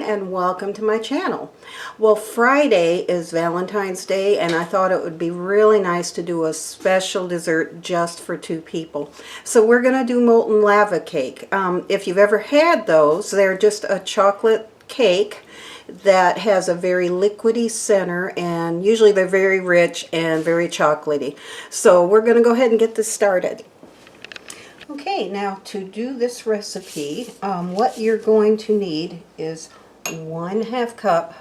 and welcome to my channel. Well, Friday is Valentine's Day and I thought it would be really nice to do a special dessert just for two people. So we're going to do molten lava cake. If you've ever had those, they're just a chocolate cake that has a very liquidy center, and usually they're very rich and very chocolatey. So we're going to go ahead and get this started. Okay, now to do this recipe, what you're going to need is 1/2 cup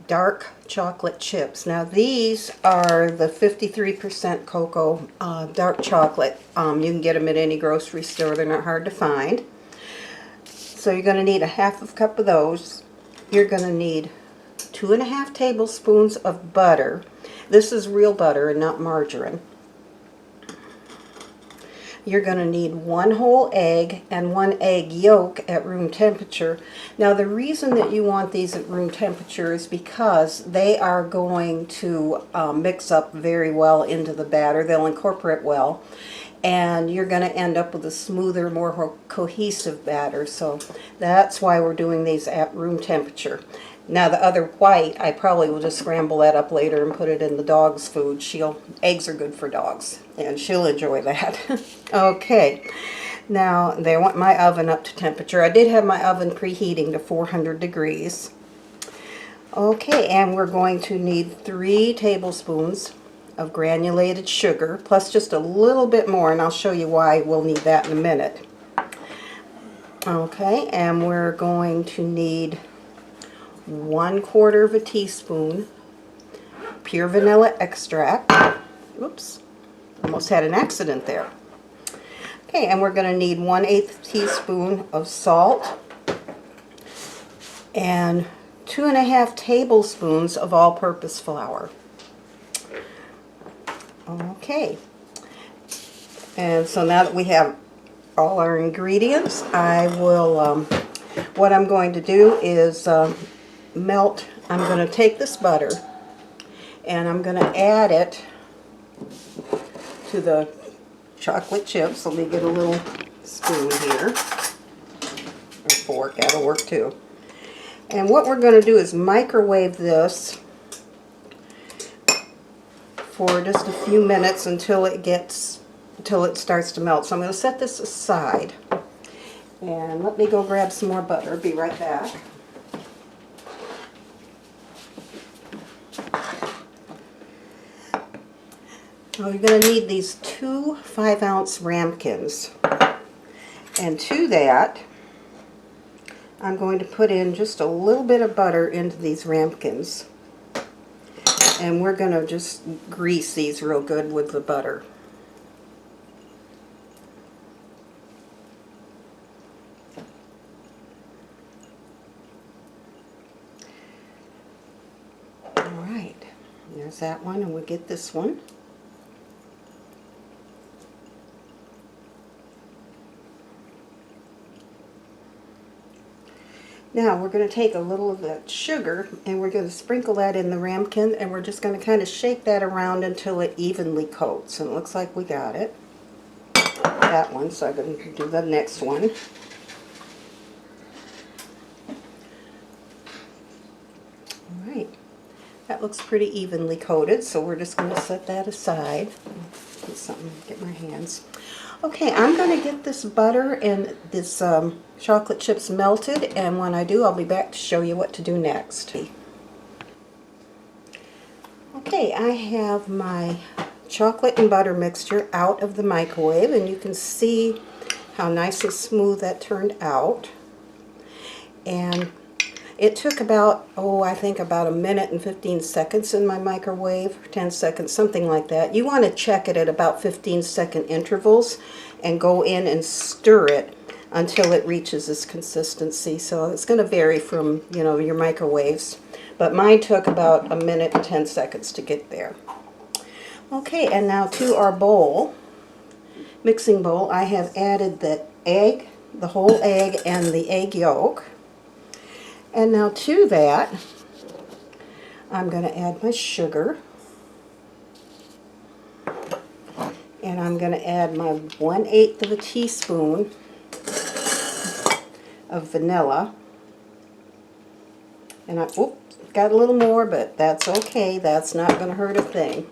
dark chocolate chips. Now these are the 53% cocoa dark chocolate. You can get them at any grocery store. They're not hard to find. So you're going to need 1/2 cup of those. You're going to need 2½ tablespoons of butter. This is real butter and not margarine. You're going to need 1 whole egg and 1 egg yolk at room temperature. Now the reason that you want these at room temperature is because they are going to mix up very well into the batter. They'll incorporate well, and you're going to end up with a smoother, more cohesive batter. So that's why we're doing these at room temperature. Now the other white, I probably will just scramble that up later and put it in the dog's food. Eggs are good for dogs, and she'll enjoy that. Okay, now they want my oven up to temperature. I did have my oven preheating to 400 degrees. Okay, and we're going to need 3 tablespoons of granulated sugar, plus just a little bit more, and I'll show you why we'll need that in a minute. Okay, and we're going to need 1/4 teaspoon pure vanilla extract. Oops, almost had an accident there. Okay, and we're going to need 1/8 teaspoon of salt and 2½ tablespoons of all-purpose flour. Okay, and so now that we have all our ingredients, what I'm going to do is I'm going to take this butter and I'm going to add it to the chocolate chips. Let me get a little spoon here, or fork, that'll work too. And what we're going to do is microwave this for just a few minutes until it starts to melt. So I'm going to set this aside, and let me go grab some more butter. Be right back. Now you're going to need these 2 5-ounce ramekins, and to that I'm going to put in just a little bit of butter into these ramekins, and we're going to just grease these real good with the butter. Alright, there's that one, and we'll get this one. Now we're going to take a little of that sugar and we're going to sprinkle that in the ramekin, and we're just going to kind of shake that around until it evenly coats. And it looks like we got it. That one, so I'm going to do the next one. Alright, that looks pretty evenly coated, so we're just going to set that aside. Get something, get my hands. Okay, I'm going to get this butter and this chocolate chips melted, and when I do, I'll be back to show you what to do next. Okay, I have my chocolate and butter mixture out of the microwave, and you can see how nice and smooth that turned out. And it took about, I think about 1 minute and 15 seconds in my microwave, 10 seconds, something like that. You want to check it at about 15-second intervals and go in and stir it until it reaches this consistency. So it's going to vary from, your microwaves, but mine took about 1 minute and 10 seconds to get there. Okay, and now to our bowl, mixing bowl, I have added the egg, the whole egg, and the egg yolk. And now to that, I'm going to add my sugar, and I'm going to add my 1/8 teaspoon of vanilla, And I got a little more, but that's okay. That's not going to hurt a thing.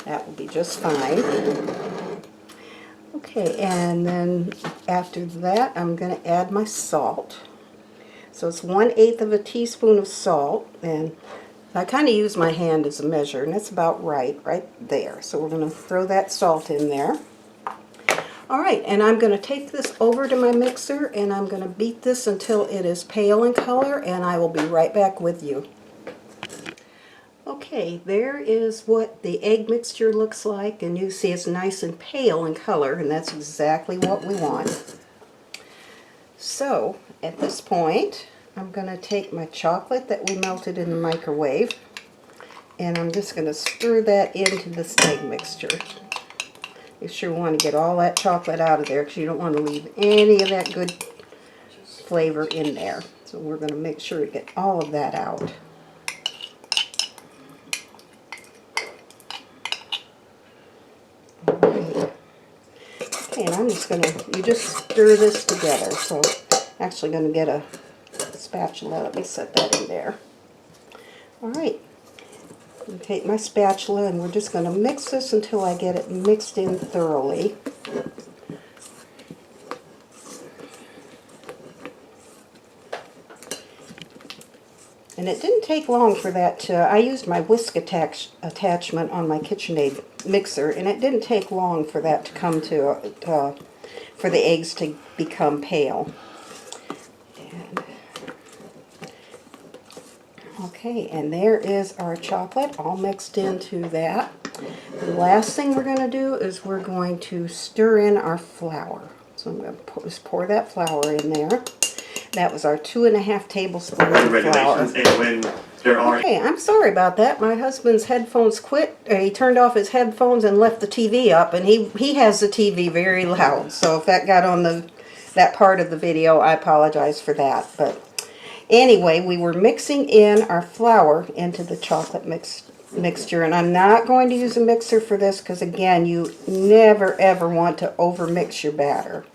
That will be just fine. Okay, and then after that, I'm going to add my salt. So it's 1/8 of a teaspoon of salt, and I kind of use my hand as a measure, and that's about right there. So we're going to throw that salt in there. All right, and I'm going to take this over to my mixer, and I'm going to beat this until it is pale in color, and I will be right back with you. Okay, there is what the egg mixture looks like, and you see it's nice and pale in color, and that's exactly what we want. So, at this point, I'm going to take my chocolate that we melted in the microwave, and I'm just going to stir that into this egg mixture. You sure want to get all that chocolate out of there because you don't want to leave any of that good flavor in there. So we're going to make sure to get all of that out. Alright. Okay, and I'm just going to, you just stir this together. So I'm actually going to get a spatula. Let me set that in there. Alright. Take my spatula and we're just going to mix this until I get it mixed in thoroughly. And it didn't take long for that to, I used my whisk attachment on my KitchenAid mixer, and it didn't take long for that to come to, for the eggs to become pale. Okay, and there is our chocolate all mixed into that. The last thing we're going to do is we're going to stir in our flour. So I'm going to just pour that flour in there. That was our 2½ tablespoons of flour. And when there are... Okay, I'm sorry about that. My husband's headphones quit. He turned off his headphones and left the TV up, and he has the TV very loud. So if that got on that part of the video, I apologize for that. But anyway, we were mixing in our flour into the chocolate mixture, and I'm not going to use a mixer for this because, again, you never ever want to over-mix your batter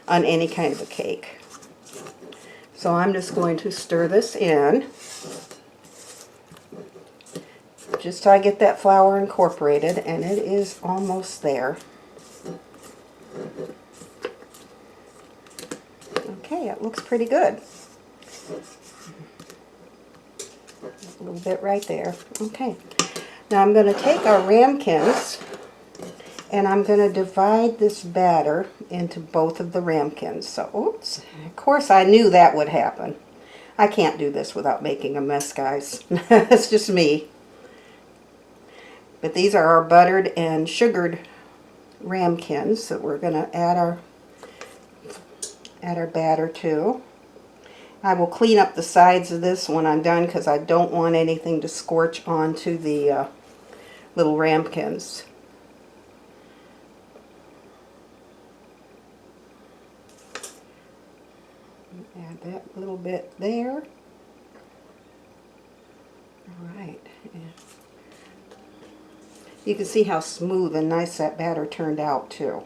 on any kind of a cake. So I'm just going to stir this in just till I get that flour incorporated, and it is almost there. Okay, it looks pretty good. A little bit right there. Okay. Now I'm going to take our ramekins and I'm going to divide this batter into both of the ramekins. So, oops. Of course I knew that would happen. I can't do this without making a mess, guys. It's just me. But these are our buttered and sugared ramekins that we're going to add our batter to. I will clean up the sides of this when I'm done because I don't want anything to scorch onto the little ramekins. Add that little bit there. Alright. You can see how smooth and nice that batter turned out too.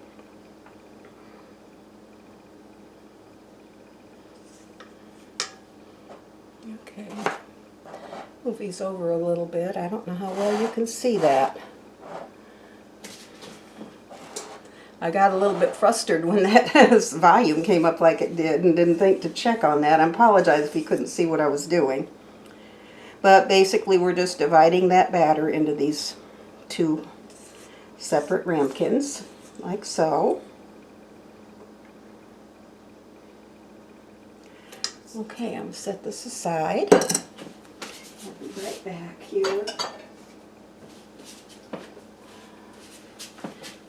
Okay. Move these over a little bit. I don't know how well you can see that. I got a little bit frustrated when that volume came up like it did and didn't think to check on that. I apologize if you couldn't see what I was doing. But basically we're just dividing that batter into these two separate ramekins, like so. Okay, I'm going to set this aside. I'll be right back here.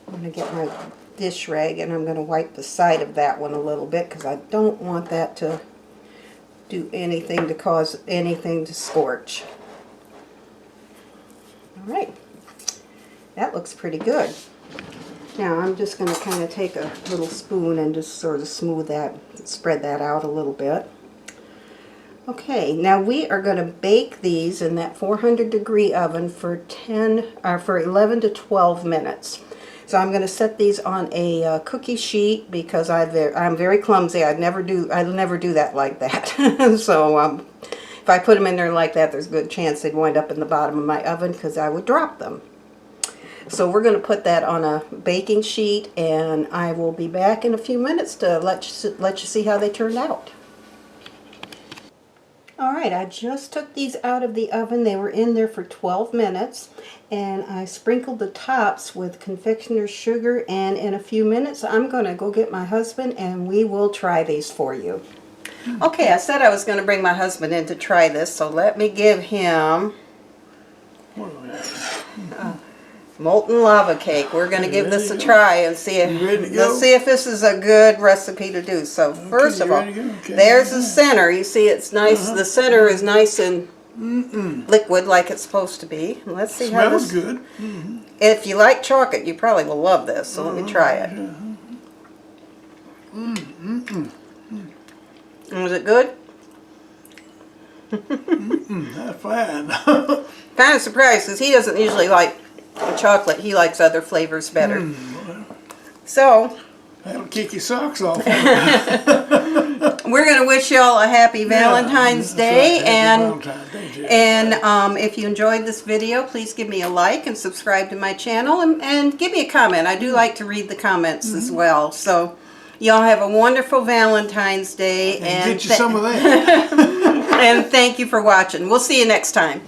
I'm going to get my dish rag and I'm going to wipe the side of that one a little bit because I don't want that to do anything to cause anything to scorch. Alright, that looks pretty good. Now I'm just going to kind of take a little spoon and just sort of smooth that, spread that out a little bit. Okay, now we are going to bake these in that 400-degree oven for 11 to 12 minutes. So I'm going to set these on a cookie sheet because I'm very clumsy. I'll never do that like that. So If I put them in there like that, there's a good chance they'd wind up in the bottom of my oven because I would drop them. So we're going to put that on a baking sheet, and I will be back in a few minutes to let you see how they turned out. Alright, I just took these out of the oven. They were in there for 12 minutes, and I sprinkled the tops with confectioner's sugar, and in a few minutes I'm going to go get my husband and we will try these for you. Okay, I said I was going to bring my husband in to try this, so let me give him molten lava cake. We're going to give this a try and see if let's see if this is a good recipe to do. So first of all, there's the center. You see it's nice. The center is nice and liquid like it's supposed to be. Let's see how this smells good. If you like chocolate, you probably will love this. So let me try it. Was it good? That's fine. Kind of surprised because he doesn't usually like chocolate. He likes other flavors better. So that'll kick your socks off. We're going to wish y'all a happy Valentine's Day, right. and if you enjoyed this video, please give me a like and subscribe to my channel, and give me a comment. I do like to read the comments as well. So y'all have a wonderful Valentine's Day, and get you some of that. And thank you for watching. We'll see you next time.